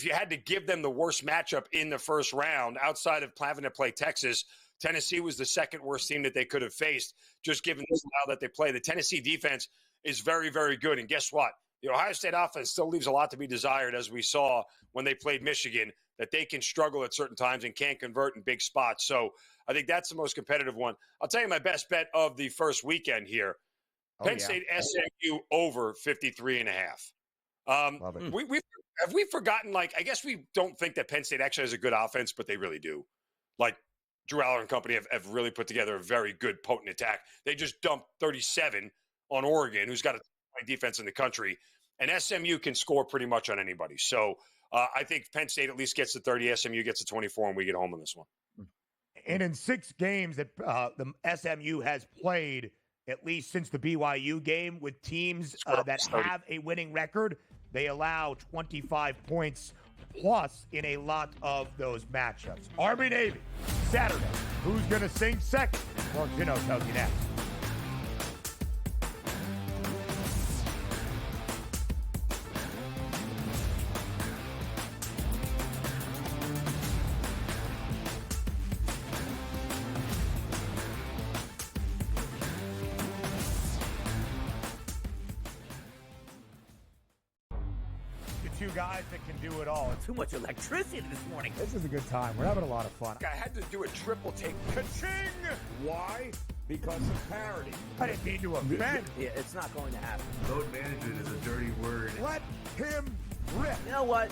you had to give them the worst matchup in the first round outside of having to play Texas, Tennessee was the second worst team that they could have faced, just given the style that they play. The Tennessee defense is very, very good. And guess what? The Ohio State offense still leaves a lot to be desired, as we saw when they played Michigan, that they can struggle at certain times and can't convert in big spots. So I think that's the most competitive one. I'll tell you my best bet of the first weekend here. Penn State SMU over 53.5. Love it. Have we forgotten, I guess we don't think that Penn State actually has a good offense, but they really do. Drew Aller and company have really put together a very good, potent attack. They just dumped 37 on Oregon, who's got a defense in the country, and SMU can score pretty much on anybody. So I think Penn State at least gets to 30, SMU gets to 24, and we get home on this one. And in 6 games that the SMU has played, at least since the BYU game, with teams that have a winning record, they allow 25 points plus in a lot of those matchups. Army-Navy, Saturday. Who's going to sing second? Mark Zinno tells you next. Two guys that can do it all. Too much electricity this morning. This is a good time. We're having a lot of fun. I had to do a triple take. Ka-ching! Why? Because of parity. I didn't mean to offend. Yeah, it's not going to happen. Load management is a dirty word. Let him rip. You know what?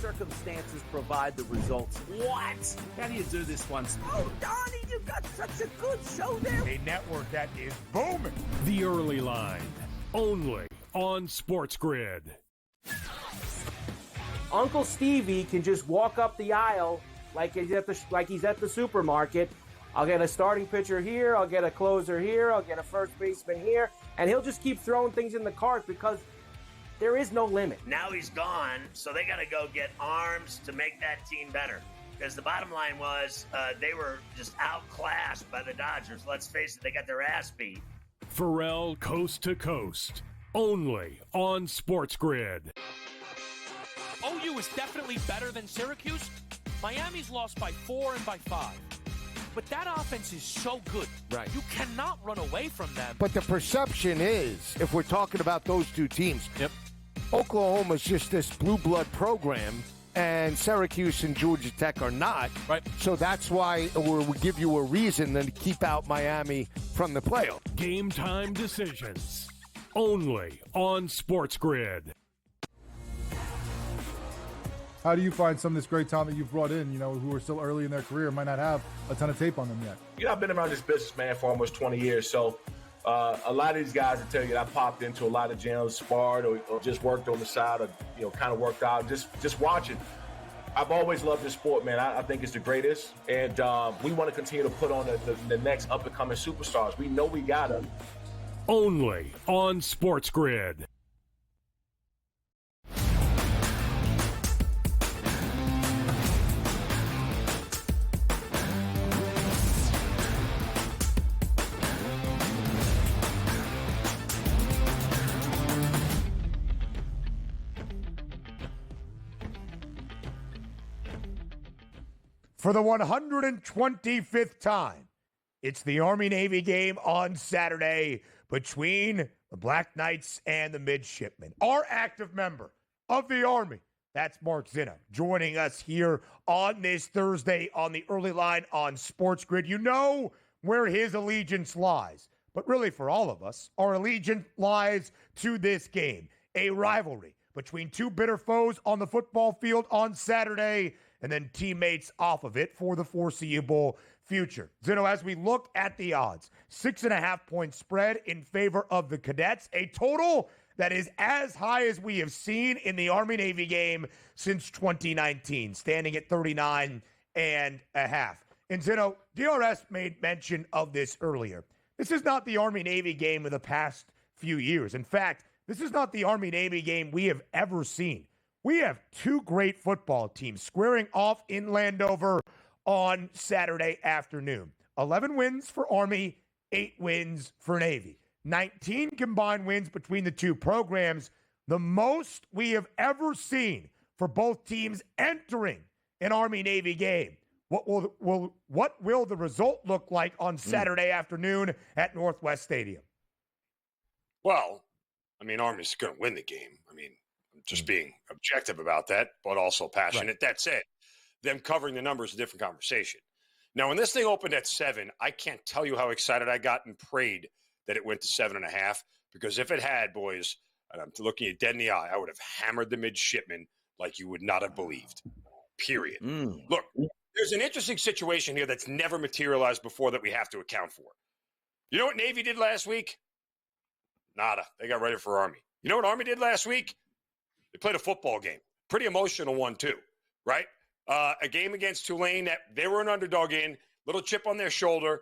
Circumstances provide the results. What? How do you do this one? Oh, Donnie, you've got such a good show there. A network that is booming. The Early Line, only on SportsGrid. Uncle Stevie can just walk up the aisle like he's at the supermarket. I'll get a starting pitcher here, I'll get a closer here, I'll get a first baseman here, and he'll just keep throwing things in the cart because there is no limit. Now he's gone, so they got to go get arms to make that team better. Because the bottom line was they were just outclassed by the Dodgers. Let's face it, they got their ass beat. Pharrell Coast to Coast, only on SportsGrid. OU is definitely better than Syracuse. Miami's lost by 4 and by 5. But that offense is so good. Right. You cannot run away from them. But the perception is, if we're talking about those two teams, Oklahoma's just this blue blood program, and Syracuse and Georgia Tech are not. Right. So that's why we give you a reason to keep out Miami from the playoff. Game time decisions, only on SportsGrid. How do you find some of this great talent that you've brought in, who are still early in their career, might not have a ton of tape on them yet? I've been around this business, man, for almost 20 years. So a lot of these guys will tell you that I popped into a lot of gyms, sparred or just worked on the side or, kind of worked out, just watching. I've always loved this sport, man. I think it's the greatest. And we want to continue to put on the next up-and-coming superstars. We know we got them. Only on SportsGrid. For the 125th time, it's the Army-Navy game on Saturday between the Black Knights and the Midshipmen. Our active member of the Army, that's Mark Zinno, joining us here on this Thursday on the Early Line on SportsGrid. You know where his allegiance lies. but really for all of us, our allegiance lies to this game, a rivalry between two bitter foes on the football field on Saturday, and then teammates off of it for the foreseeable future. Zinno, as we look at the odds, 6.5-point spread in favor of the Cadets, a total that is as high as we have seen in the Army-Navy game since 2019, standing at 39.5. And Zinno, DRS made mention of this earlier. This is not the Army-Navy game of the past few years. In fact, this is not the Army-Navy game we have ever seen. We have two great football teams squaring off in Landover on Saturday afternoon. 11 wins for Army, 8 wins for Navy. 19 combined wins between the two programs, the most we have ever seen for both teams entering an Army-Navy game. What will the result look like on Saturday afternoon at Northwest Stadium? Well, I mean, Army's going to win the game. I mean, I'm just being objective about that, but also passionate. Right. That's it. Them covering the numbers is a different conversation. Now, when this thing opened at 7, I can't tell you how excited I got and prayed that it went to 7.5, because if it had, boys, and I'm looking you dead in the eye, I would have hammered the midshipmen like you would not have believed, period. Look, there's an interesting situation here that's never materialized before that we have to account for. You know what Navy did last week? Nada. They got ready for Army. You know what Army did last week? They played a football game. Pretty emotional one, too, right? A game against Tulane that they were an underdog in, little chip on their shoulder.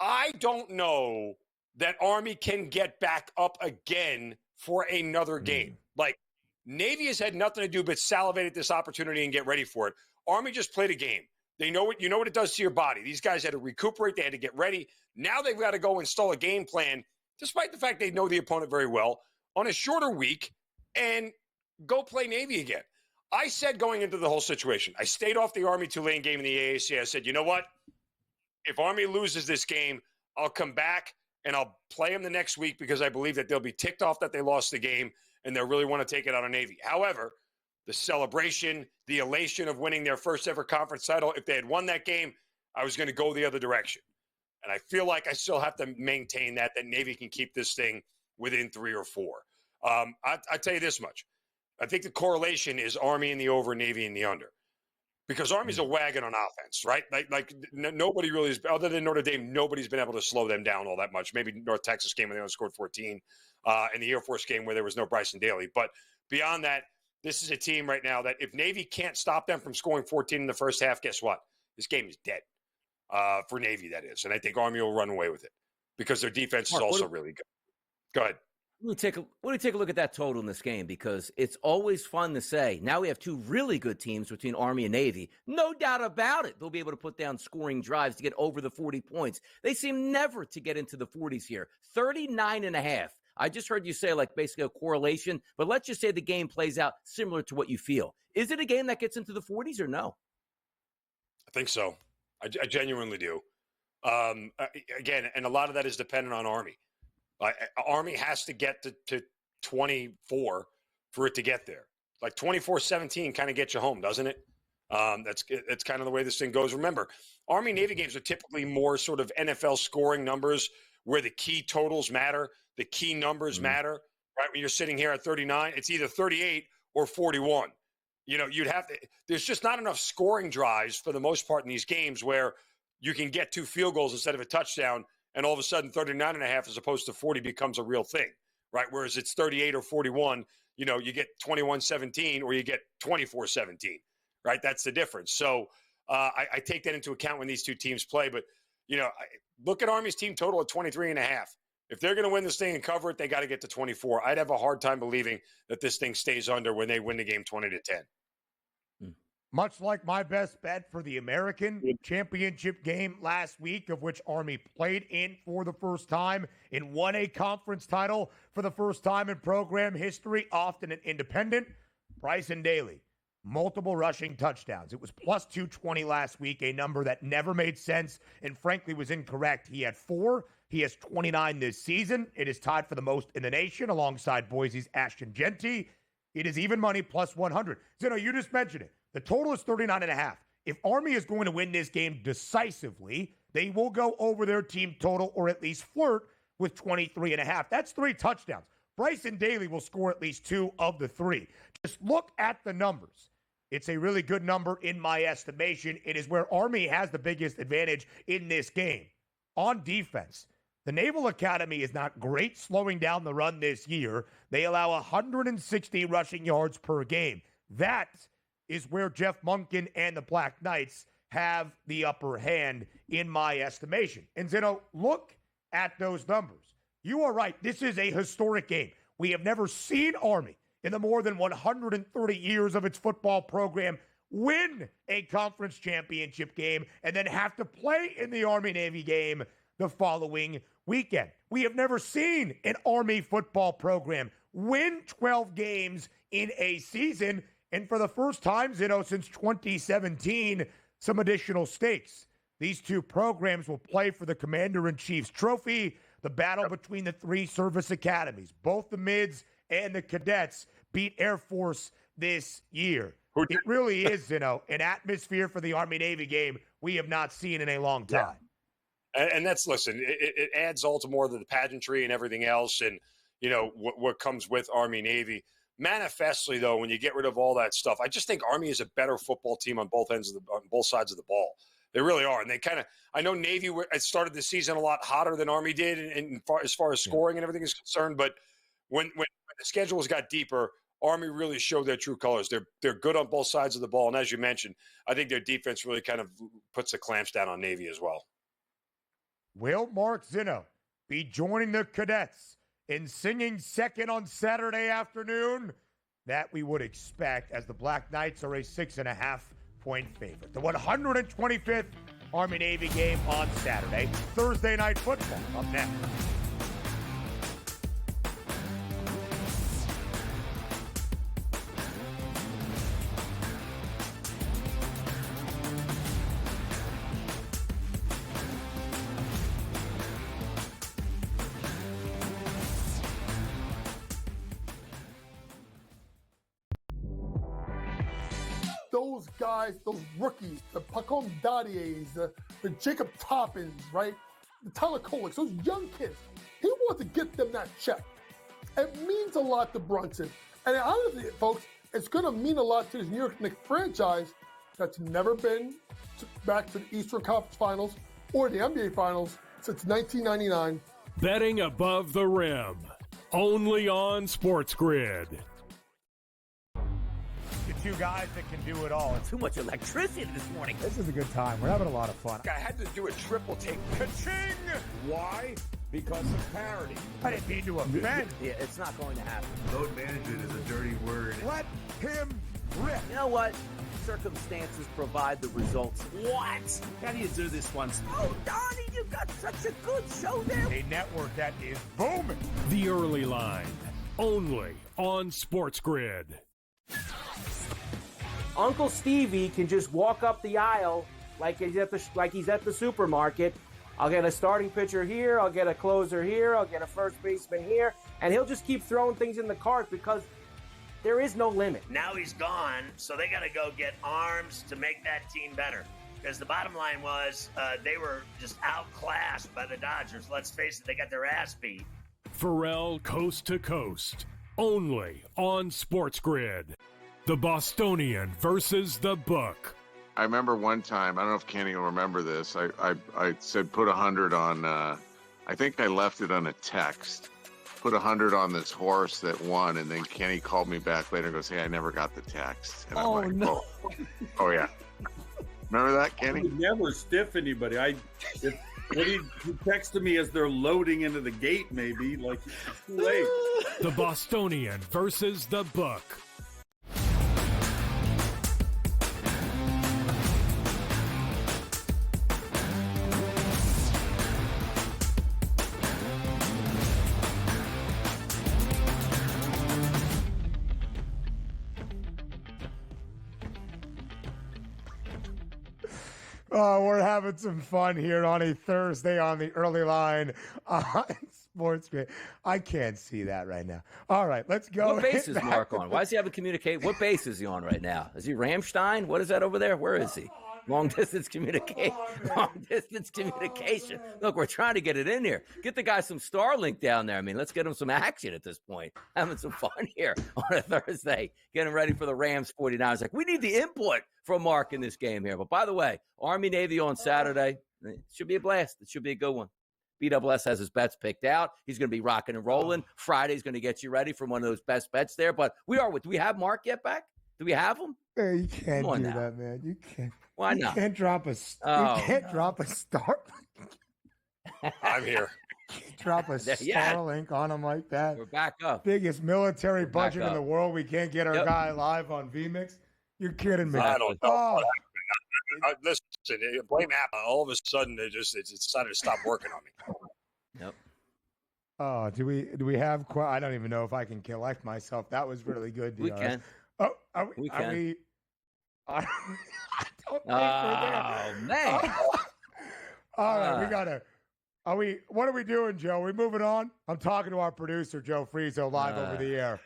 I don't know that Army can get back up again for another game. Like, Navy has had nothing to do but salivate at this opportunity and get ready for it. Army just played a game. They know what, you know what it does to your body. These guys had to recuperate. They had to get ready. Now they've got to go install a game plan, despite the fact they know the opponent very well, on a shorter week and go play Navy again. I said going into the whole situation, I stayed off the Army-Tulane game in the AAC. I said, you know what? If Army loses this game, I'll come back and I'll play them the next week, because I believe that they'll be ticked off that they lost the game and they'll really want to take it out on Navy. However, the celebration, the elation of winning their first ever conference title, if they had won that game, I was going to go the other direction. And I feel like I still have to maintain that Navy can keep this thing within 3 or 4. I tell you this much. I think the correlation is Army in the over, Navy in the under. Because Army's a wagon on offense, right? Nobody really is, other than Notre Dame, nobody's been able to slow them down all that much. Maybe North Texas game where they only scored 14, and the Air Force game where there was no Bryson Daly. But beyond that, this is a team right now that if Navy can't stop them from scoring 14 in the first half, guess what? This game is dead for Navy, that is. And I think Army will run away with it because their defense is also really good. Go ahead. Let me take a look at that total in this game, because it's always fun to say, now we have two really good teams between Army and Navy. No doubt about it. They'll be able to put down scoring drives to get over the 40 points. They seem never to get into the 40s here. 39.5. I just heard you say like basically a correlation, but let's just say the game plays out similar to what you feel. Is it a game that gets into the 40s or no? I think so. I genuinely do. Again, and a lot of that is dependent on Army. Army has to get to 24 for it to get there. Like 24-17 kind of gets you home, doesn't it? That's kind of the way this thing goes. Remember, Army-Navy games are typically more sort of NFL scoring numbers where the key totals matter, the key numbers matter, right? When you're sitting here at 39, it's either 38 or 41. You know, there's just not enough scoring drives for the most part in these games where you can get 2 field goals instead of a touchdown, and all of a sudden 39.5 as opposed to 40 becomes a real thing, right? Whereas it's 38 or 41, you know, you get 21-17 or you get 24-17, right? That's the difference. So I take that into account when these two teams play. But, you know, look at Army's team total at 23.5. If they're going to win this thing and cover it, they got to get to 24. I'd have a hard time believing that this thing stays under when they win the game 20-10. Much like my best bet for the American Championship game last week, of which Army played in for the first time and won a conference title for the first time in program history, often an independent, Bryson Daly, multiple rushing touchdowns. It was plus 220 last week, a number that never made sense and frankly was incorrect. He had 4. He has 29 this season. It is tied for the most in the nation alongside Boise's Ashton Genty. It is even money plus 100. Zinno, you just mentioned it. The total is 39.5. If Army is going to win this game decisively, they will go over their team total or at least flirt with 23.5. That's 3 touchdowns. Bryson Daly will score at least 2 of the 3. Just look at the numbers. It's a really good number in my estimation. It is where Army has the biggest advantage in this game. On defense, the Naval Academy is not great slowing down the run this year. They allow 160 rushing yards per game. That is where Jeff Monken and the Black Knights have the upper hand in my estimation. And Zinno, look at those numbers. You are right. This is a historic game. We have never seen Army in the more than 130 years of its football program win a conference championship game and then have to play in the Army-Navy game the following weekend. We have never seen an Army football program win 12 games in a season, and for the first time, since 2017, some additional stakes. These 2 programs will play for the Commander-in-Chief's trophy, the battle between the 3 service academies. Both the mids and the cadets beat Air Force this year. It really is, an atmosphere for the Army-Navy game we have not seen in a long time. Yeah. And that's, listen, it adds all to more of the pageantry and everything else and, what comes with Army-Navy. Manifestly, though, when you get rid of all that stuff, I just think Army is a better football team on both sides of the ball. They really are. And they kind of, I know Navy started the season a lot hotter than Army did as far as scoring and everything is concerned. But when the schedules got deeper, Army really showed their true colors. They're good on both sides of the ball. And as you mentioned, I think their defense really kind of puts the clamps down on Navy as well. Will Mark Zinno be joining the cadets in singing second on Saturday afternoon? That we would expect, as the Black Knights are a 6.5-point favorite. The 125th Army-Navy game on Saturday. Thursday Night Football up next. Those guys, those rookies, the Pacom Daddies, the Jacob Toppins, right? The Tyler Koleks, those young kids. He wants to get them that check. It means a lot to Brunson. And honestly, folks, it's going to mean a lot to this New York Knicks franchise that's never been back to the Eastern Conference Finals or the NBA Finals since 1999. Betting above the rim. Only on SportsGrid. The 2 guys that can do it all. Too much electricity this morning. This is a good time. We're having a lot of fun. I had to do a triple take. Ka-ching! Why? Because of parity. I didn't mean to offend. Yeah, it's not going to happen. Load management is a dirty word. Let him rip. You know what? Circumstances provide the results. What? How do you do this one? Oh, Donnie, you got such a good show there. A network that is booming. The Early Line. Only on SportsGrid. Uncle Stevie can just walk up the aisle like he's at the supermarket. I'll get a starting pitcher here, I'll get a closer here, I'll get a first baseman here, and he'll just keep throwing things in the cart because there is no limit. Now he's gone, so they got to go get arms to make that team better. Because the bottom line was they were just outclassed by the Dodgers. Let's face it, they got their ass beat. Pharrell Coast to Coast. Only on SportsGrid. The Bostonian versus the Book. I remember one time, I don't know if Kenny will remember this. I said put 100 on, I think I left it on a text. Put 100 on this horse that won, and then Kenny called me back later and goes, hey, I never got the text. And I'm like, no. Oh, yeah. Remember that, Kenny? I would never stiff anybody. When he texted me as they're loading into the gate, maybe, like, it's too late. The Bostonian versus the Book. We're having some fun here on a Thursday on the Early Line on SportsGrid. I can't see that right now. All right, let's go. What base is Mark on? Why is he having communicate? What base is he on right now? Is he Ramstein? What is that over there? Where is he? Long distance communication. Long distance communication. Look, we're trying to get it in here. Get the guy some Starlink down there. I mean, let's get him some action at this point. Having some fun here on a Thursday. Getting ready for the Rams 49ers. Like, we need the input from Mark in this game here. But by the way, Army Navy on Saturday. It should be a blast. It should be a good one. BWS has his bets picked out. He's going to be rocking and rolling. Friday's going to get you ready for one of those best bets there. But do we have Mark yet back? Do we have him? Hey, you can't do that, man. You can't. Why not? You can't drop a. You can't drop a star. I'm here. Drop a Starlink on him like that. We're back up. Biggest military budget in the world. We can't get our guy live on VMix. You're kidding me. I don't know. Listen, blame Apple. All of a sudden, it decided to stop working on me. Yep. Oh, do we have? I don't even know if I can collect myself. That was really good. We can. Oh, are we? I don't think we're there. Man. All right, we gotta. What are we doing, Joe? Are we moving on? I'm talking to our producer, Joe Frieso, live over the air.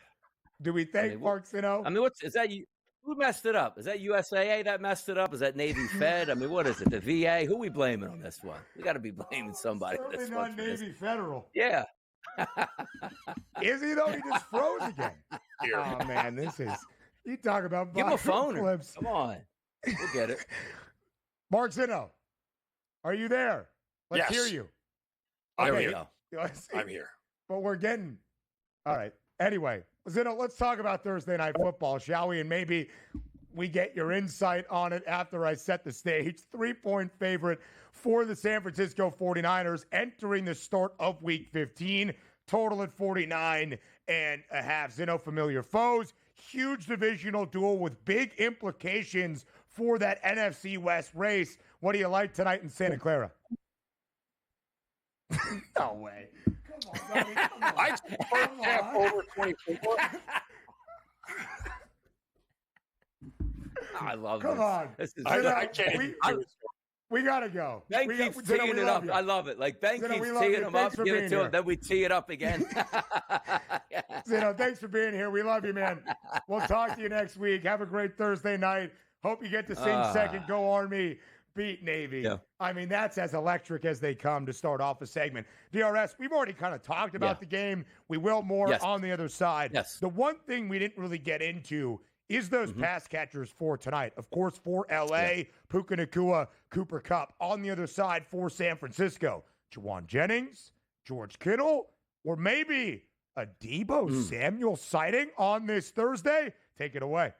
Do we thank Mark Zinno? I mean, is that you? Who messed it up? Is that USAA that messed it up? Is that Navy Fed? I mean, what is it? The VA? Who are we blaming on this one? We got to be blaming somebody. Certainly not Navy Federal. Yeah. Is he though? He just froze again. Here. Oh man, this is. You talk about give him a phone. Clips. Come on, we'll get it. Mark Zinno, are you there? Let's hear you. I'm There we here. go. I'm here. But we're getting. All right. Anyway, Zinno, let's talk about Thursday Night Football, shall we? And maybe we get your insight on it after I set the stage. 3-point favorite for the San Francisco 49ers entering the start of Week 15. Total at 49.5. Zinno, familiar foes. Huge divisional duel with big implications for that NFC West race. What do you like tonight in Santa Clara? No way. Come on, Donnie, come on. I first half over 24. I love Come this. on. This is I can't even do it. We got to go. Ben keeps teeing it up. I love it. Like, Ben keeps teeing him up, give it to him, then we tee it up again. Zinno, thanks for being here. We love you, man. We'll talk to you next week. Have a great Thursday night. Hope you get to sing second. Go Army. Beat Navy. Yeah. I mean, that's as electric as they come to start off a segment. DRS, we've already kind of talked about the game. We will more on the other side. Yes. The one thing we didn't really get into is those pass catchers for tonight. Of course, for L.A., Puka Nacua, Cooper Kupp. On the other side for San Francisco, Juwan Jennings, George Kittle, or maybe a Deebo Samuel sighting on this Thursday. Take it away.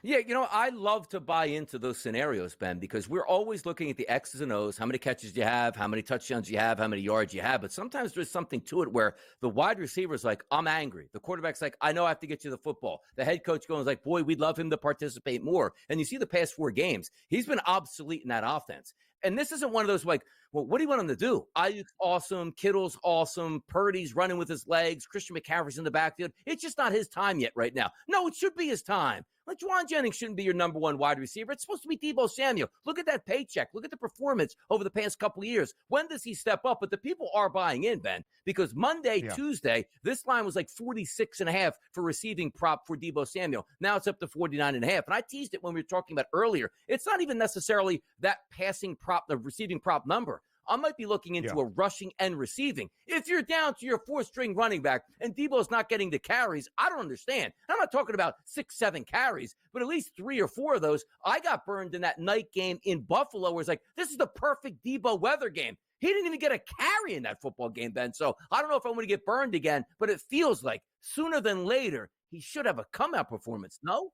Yeah, I love to buy into those scenarios, Ben, because we're always looking at the X's and O's, how many catches you have, how many touchdowns you have, how many yards you have. But sometimes there's something to it where the wide receiver's like, I'm angry. The quarterback's like, I know I have to get you the football. The head coach goes like, boy, we'd love him to participate more. And you see the past 4 games, he's been obsolete in that offense. And this isn't one of those like, well, what do you want him to do? Ayuk's awesome. Kittle's awesome. Purdy's running with his legs. Christian McCaffrey's in the backfield. It's just not his time yet right now. No, it should be his time. Like, Juwan Jennings shouldn't be your number one wide receiver. It's supposed to be Deebo Samuel. Look at that paycheck. Look at the performance over the past couple of years. When does he step up? But the people are buying in, Ben, because Monday, Tuesday, this line was like 46.5 for receiving prop for Deebo Samuel. Now it's up to 49.5. And I teased it when we were talking about earlier. It's not even necessarily that passing prop, the receiving prop number. I might be looking into a rushing and receiving. If you're down to your 4th-string running back and Deebo's not getting the carries, I don't understand. I'm not talking about 6-7 carries, but at least 3 or 4 of those. I got burned in that night game in Buffalo where it's like, this is the perfect Deebo weather game. He didn't even get a carry in that football game, Ben. So I don't know if I'm going to get burned again, but it feels like sooner than later, he should have a come-out performance, no?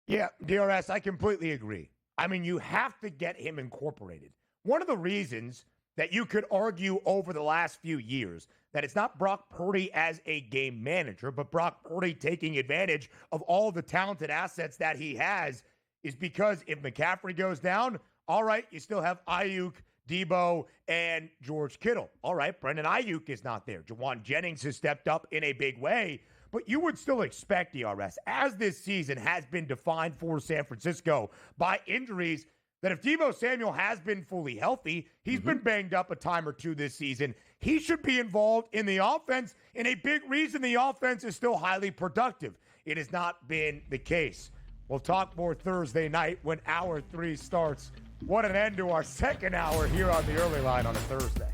Yeah, DRS, I completely agree. I mean, you have to get him incorporated. One of the reasons that you could argue over the last few years that it's not Brock Purdy as a game manager, but Brock Purdy taking advantage of all the talented assets that he has is because if McCaffrey goes down, all right, you still have Ayuk, Deebo, and George Kittle. All right, Brendan Ayuk is not there. Juwan Jennings has stepped up in a big way, but you would still expect, DRS, as this season has been defined for San Francisco by injuries, that if Deebo Samuel has been fully healthy, he's been banged up a time or two this season, he should be involved in the offense, and a big reason the offense is still highly productive. It has not been the case. We'll talk more Thursday night when Hour 3 starts. What an end to our second hour here on the Early Line on a Thursday.